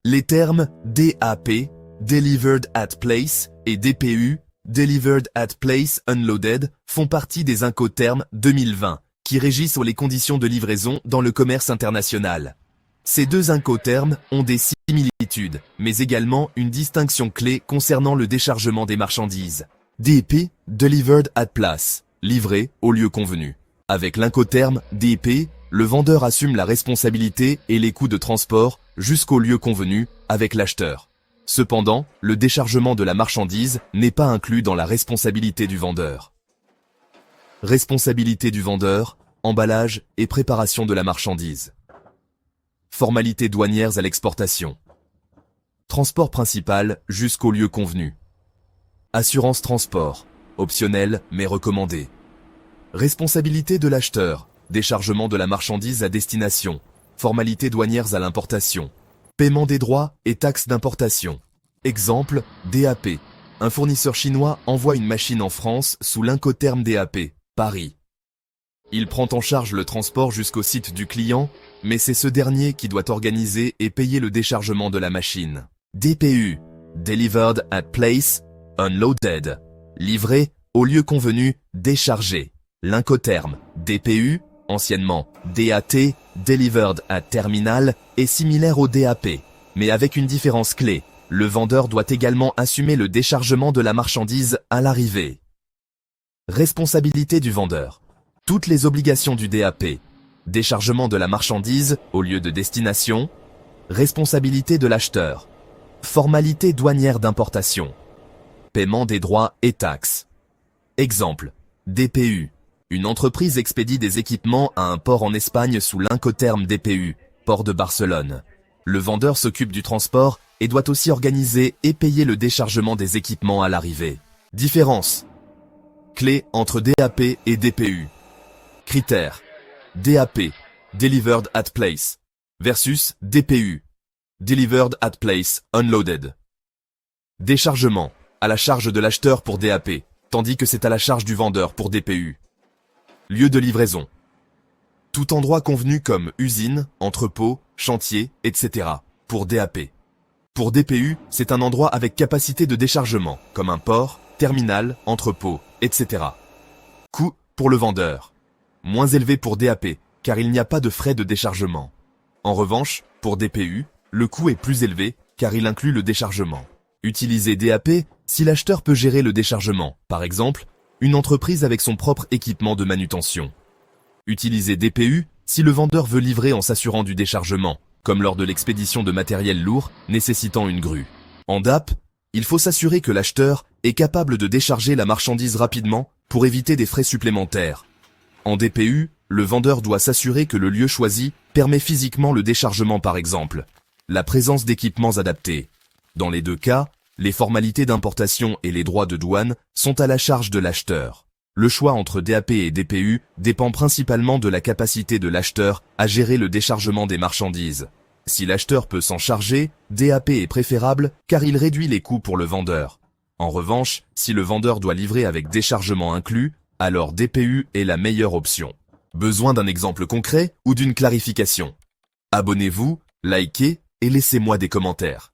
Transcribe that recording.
Les termes DAP, Delivered at Place, et DPU, Delivered at Place Unloaded, font partie des Incoterms 2020, qui régissent les conditions de livraison dans le commerce international. Ces deux incoterms ont des similitudes, mais également une distinction clé concernant le déchargement des marchandises. DP, Delivered at Place, livré au lieu convenu. Avec l'incoterme DP, le vendeur assume la responsabilité et les coûts de transport jusqu'au lieu convenu avec l'acheteur. Cependant, le déchargement de la marchandise n'est pas inclus dans la responsabilité du vendeur. Responsabilité du vendeur, emballage et préparation de la marchandise. Formalités douanières à l'exportation. Transport principal jusqu'au lieu convenu. Assurance transport, optionnel mais recommandé. Responsabilité de l'acheteur, déchargement de la marchandise à destination. Formalités douanières à l'importation. Paiement des droits et taxes d'importation. Exemple, DAP. Un fournisseur chinois envoie une machine en France sous l'incoterme DAP, Paris. Il prend en charge le transport jusqu'au site du client, mais c'est ce dernier qui doit organiser et payer le déchargement de la machine. DPU, Delivered at Place, Unloaded. Livré au lieu convenu, déchargé. L'incoterme DPU, anciennement DAT, Delivered at Terminal, est similaire au DAP, mais avec une différence clé. Le vendeur doit également assumer le déchargement de la marchandise à l'arrivée. Responsabilité du vendeur. Toutes les obligations du DAP. Déchargement de la marchandise au lieu de destination. Responsabilité de l'acheteur. Formalité douanière d'importation. Paiement des droits et taxes. Exemple. DPU. Une entreprise expédie des équipements à un port en Espagne sous l'incoterme DPU, port de Barcelone. Le vendeur s'occupe du transport et doit aussi organiser et payer le déchargement des équipements à l'arrivée. Différence. Clé entre DAP et DPU. Critères. DAP, Delivered at Place, versus DPU, Delivered at Place Unloaded. Déchargement, à la charge de l'acheteur pour DAP, tandis que c'est à la charge du vendeur pour DPU. Lieu de livraison. Tout endroit convenu comme usine, entrepôt, chantier, etc. pour DAP. Pour DPU, c'est un endroit avec capacité de déchargement, comme un port, terminal, entrepôt, etc. Coût pour le vendeur. Moins élevé pour DAP, car il n'y a pas de frais de déchargement. En revanche, pour DPU, le coût est plus élevé, car il inclut le déchargement. Utilisez DAP si l'acheteur peut gérer le déchargement, par exemple, une entreprise avec son propre équipement de manutention. Utilisez DPU si le vendeur veut livrer en s'assurant du déchargement, comme lors de l'expédition de matériel lourd nécessitant une grue. En DAP, il faut s'assurer que l'acheteur est capable de décharger la marchandise rapidement pour éviter des frais supplémentaires. En DPU, le vendeur doit s'assurer que le lieu choisi permet physiquement le déchargement par exemple. La présence d'équipements adaptés. Dans les deux cas, les formalités d'importation et les droits de douane sont à la charge de l'acheteur. Le choix entre DAP et DPU dépend principalement de la capacité de l'acheteur à gérer le déchargement des marchandises. Si l'acheteur peut s'en charger, DAP est préférable car il réduit les coûts pour le vendeur. En revanche, si le vendeur doit livrer avec déchargement inclus, alors DPU est la meilleure option. Besoin d'un exemple concret ou d'une clarification? Abonnez-vous, likez et laissez-moi des commentaires.